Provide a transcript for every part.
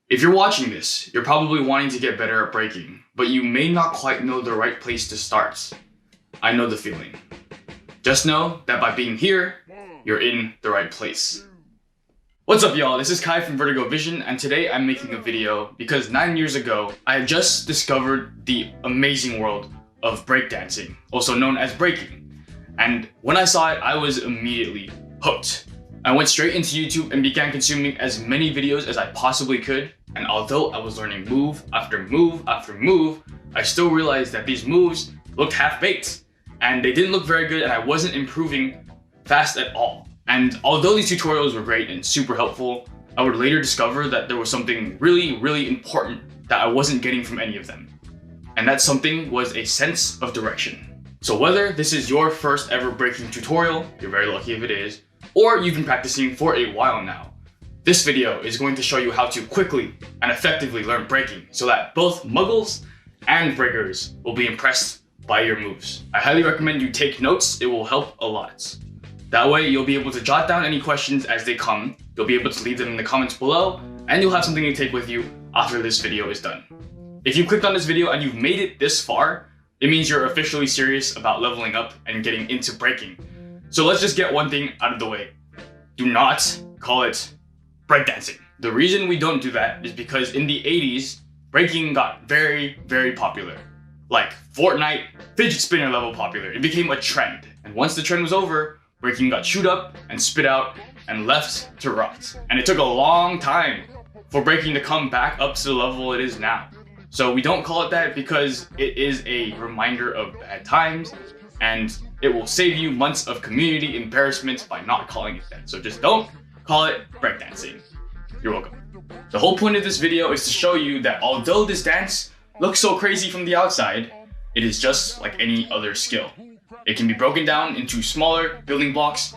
If you're watching this, you're probably wanting to get better at breaking, but you may not quite know the right place to start. I know the feeling. Just know that by being here, you're in the right place. What's up, y'all? This is Kai from Vertigo Vision, and today I'm making a video because 9 years ago, I had just discovered the amazing world of breakdancing, also known as breaking. And when I saw it, I was immediately hooked. I went straight into YouTube and began consuming as many videos as I possibly could. And although I was learning move after move after move, I still realized that these moves looked half-baked and they didn't look very good, and I wasn't improving fast at all. And although these tutorials were great and super helpful, I would later discover that there was something really important that I wasn't getting from any of them. And that something was a sense of direction. So whether this is your first ever breaking tutorial, you're very lucky if it is, or you've been practicing for a while now, this video is going to show you how to quickly and effectively learn breaking so that both muggles and breakers will be impressed by your moves. I highly recommend you take notes. It will help a lot. That way you'll be able to jot down any questions as they come, you'll be able to leave them in the comments below, and you'll have something to take with you after this video is done. If you clicked on this video and you've made it this far, it means you're officially serious about leveling up and getting into breaking. So let's just get one thing out of the way. Do not call it breakdancing. The reason we don't do that is because in the 80s, breaking got very popular. Like Fortnite, fidget spinner level popular. It became a trend. And once the trend was over, breaking got chewed up and spit out and left to rot. And it took a long time for breaking to come back up to the level it is now. So we don't call it that because it is a reminder of bad times, and it will save you months of community embarrassment by not calling it that. So just don't call it breakdancing. You're welcome. The whole point of this video is to show you that although this dance looks so crazy from the outside, it is just like any other skill. It can be broken down into smaller building blocks,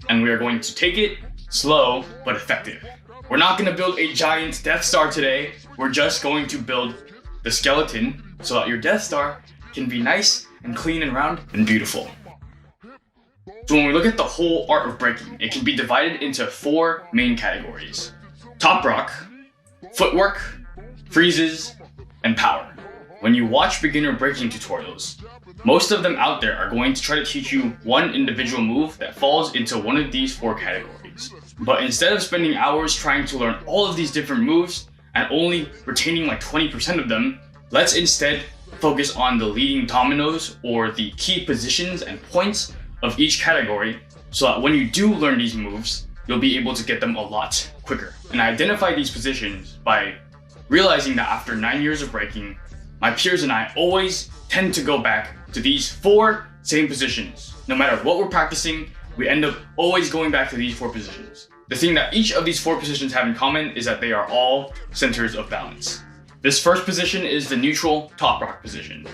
and we are going to take it slow but effective. We're not going to build a giant Death Star today. We're just going to build the skeleton so that your Death Star can be nice and clean and round and beautiful. So when we look at the whole art of breaking, it can be divided into 4 main categories: top rock, footwork, freezes, and power. When you watch beginner breaking tutorials, most of them out there are going to try to teach you one individual move that falls into one of these 4 categories. But instead of spending hours trying to learn all of these different moves and only retaining like 20% of them, let's instead focus on the leading dominoes, or the key positions and points of each category, so that when you do learn these moves, you'll be able to get them a lot quicker. And I identify these positions by realizing that after 9 years of breaking, my peers and I always tend to go back to these 4 same positions. No matter what we're practicing, we end up always going back to these 4 positions. The thing that each of these 4 positions have in common is that they are all centers of balance. This first position is the neutral top rock position.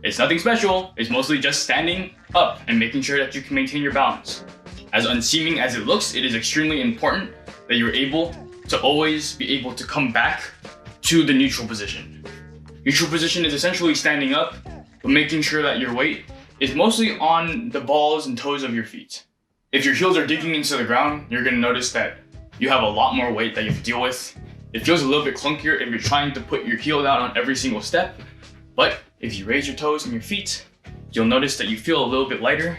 It's nothing special, it's mostly just standing up and making sure that you can maintain your balance. As unseeming as it looks, it is extremely important that you're able to always be able to come back to the neutral position. Neutral position is essentially standing up, but making sure that your weight is mostly on the balls and toes of your feet. If your heels are digging into the ground, you're gonna notice that you have a lot more weight that you have to deal with. It feels a little bit clunkier if you're trying to put your heel down on every single step, but if you raise your toes and your feet, you'll notice that you feel a little bit lighter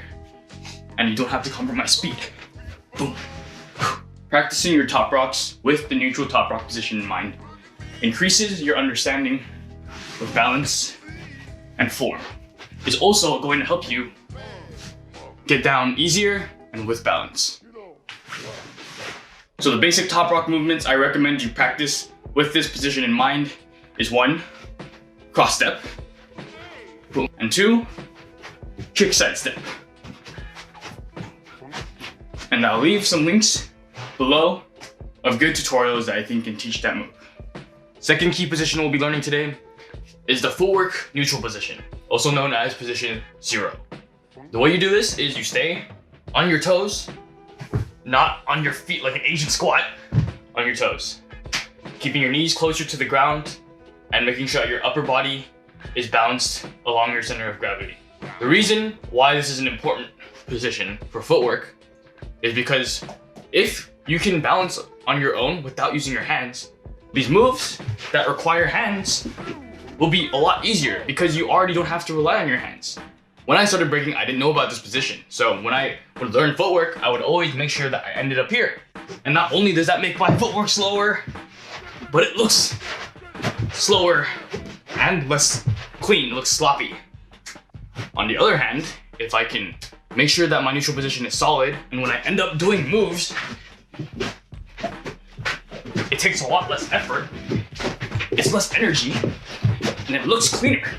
and you don't have to compromise speed. Boom. Practicing your top rocks with the neutral top rock position in mind increases your understanding of balance and form. It's also going to help you get down easier and with balance. So the basic top rock movements I recommend you practice with this position in mind is 1, cross step, and 2, kick side step. And I'll leave some links below of good tutorials that I think can teach that move. Second key position we'll be learning today is the footwork neutral position, also known as position 0. The way you do this is you stay on your toes, not on your feet like an Asian squat, on your toes. Keeping your knees closer to the ground and making sure that your upper body is balanced along your center of gravity. The reason why this is an important position for footwork is because if you can balance on your own without using your hands, these moves that require hands will be a lot easier because you already don't have to rely on your hands. When I started breaking, I didn't know about this position. So when I would learn footwork, I would always make sure that I ended up here. And not only does that make my footwork slower, but it looks slower and less clean, it looks sloppy. On the other hand, if I can make sure that my neutral position is solid, and when I end up doing moves, it takes a lot less effort, it's less energy, and it looks cleaner.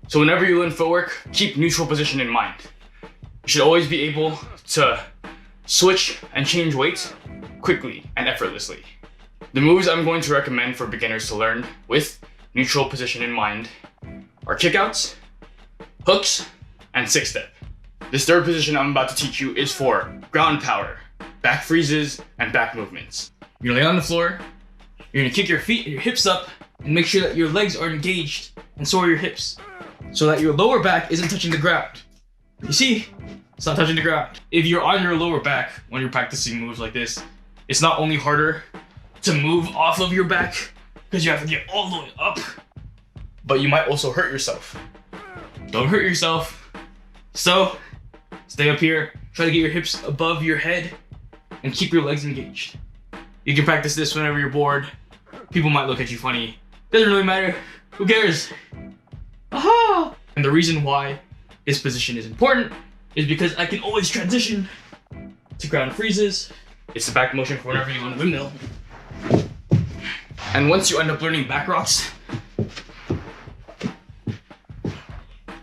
So whenever you learn footwork, keep neutral position in mind. You should always be able to switch and change weights quickly and effortlessly. The moves I'm going to recommend for beginners to learn with neutral position in mind are kickouts, hooks, and 6-step. This third position I'm about to teach you is for ground power, back freezes, and back movements. You're gonna lay on the floor, you're gonna kick your feet and your hips up, and make sure that your legs are engaged, and so are your hips, so that your lower back isn't touching the ground. You see? It's not touching the ground. If you're on your lower back when you're practicing moves like this, it's not only harder to move off of your back, because you have to get all the way up, but you might also hurt yourself. Don't hurt yourself. So, stay up here, try to get your hips above your head, and keep your legs engaged. You can practice this whenever you're bored. People might look at you funny. Doesn't really matter. Who cares? Aha! And the reason why this position is important is because I can always transition to ground freezes. It's the back motion for whenever you learn a windmill. And once you end up learning back rocks,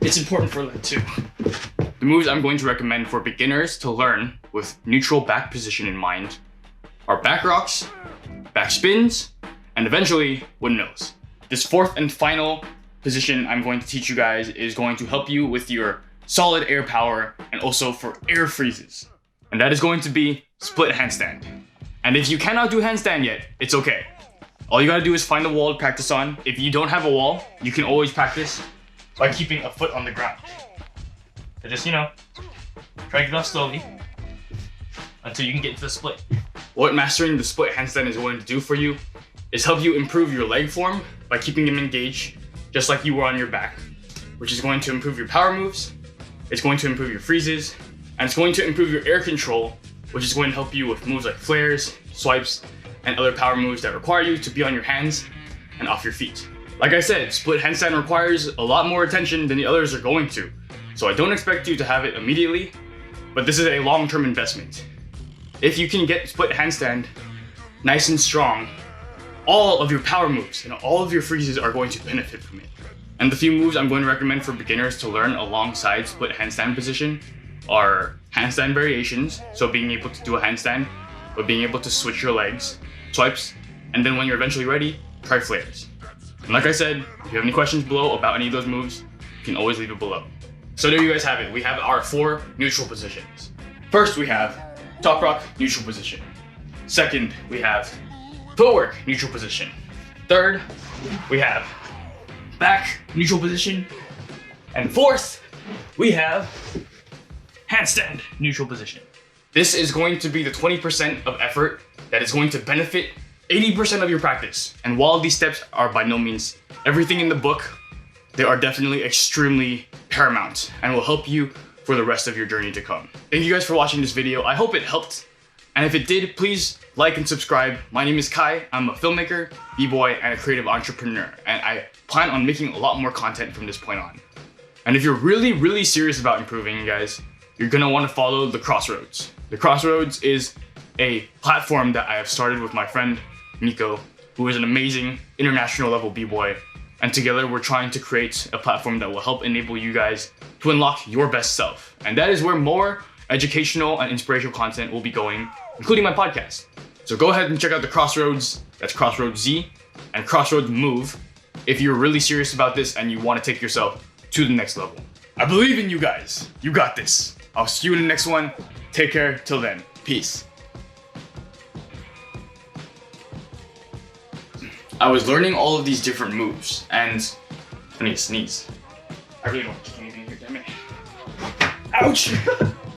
it's important for leg too. The moves I'm going to recommend for beginners to learn with neutral back position in mind are back rocks, back spins, and eventually windmills. This fourth and final position I'm going to teach you guys is going to help you with your solid air power and also for air freezes. And that is going to be split handstand. And if you cannot do handstand yet, it's okay. All you gotta do is find a wall to practice on. If you don't have a wall, you can always practice by keeping a foot on the ground. So just, try to get off slowly until you can get into the split. What mastering the split handstand is going to do for you is help you improve your leg form by keeping them engaged, just like you were on your back, which is going to improve your power moves, it's going to improve your freezes, and it's going to improve your air control, which is going to help you with moves like flares, swipes, and other power moves that require you to be on your hands and off your feet. Like I said, split handstand requires a lot more attention than the others are going to, so I don't expect you to have it immediately, but this is a long-term investment. If you can get split handstand nice and strong, all of your power moves and all of your freezes are going to benefit from it. And the few moves I'm going to recommend for beginners to learn alongside split handstand position are handstand variations, so being able to do a handstand, but being able to switch your legs, swipes, and then when you're eventually ready, try flares. And like I said, if you have any questions below about any of those moves, you can always leave it below. So there you guys have it. We have our 4 neutral positions. First, we have top rock neutral position. Second, we have footwork neutral position. Third, we have back neutral position. And fourth, we have handstand neutral position. This is going to be the 20% of effort that is going to benefit 80% of your practice. And while these steps are by no means everything in the book, they are definitely extremely paramount and will help you for the rest of your journey to come. Thank you guys for watching this video. I hope it helped. And if it did, please like and subscribe. My name is Kai. I'm a filmmaker, b-boy, and a creative entrepreneur. And I plan on making a lot more content from this point on. And if you're really, really serious about improving, you guys, you're gonna wanna follow The Crossroads. The Crossroads is a platform that I have started with my friend, Nico, who is an amazing international level b-boy. And together we're trying to create a platform that will help enable you guys to unlock your best self. And that is where more educational and inspirational content will be going, including my podcast. So go ahead and check out The Crossroads, that's Crossroads Z, and Crossroads Move, if you're really serious about this and you wanna take yourself to the next level. I believe in you guys. You got this. I'll see you in the next one. Take care. Till then. Peace. I was learning all of these different moves, and I need to sneeze. I really don't want to kick anything here, damn it. Ouch!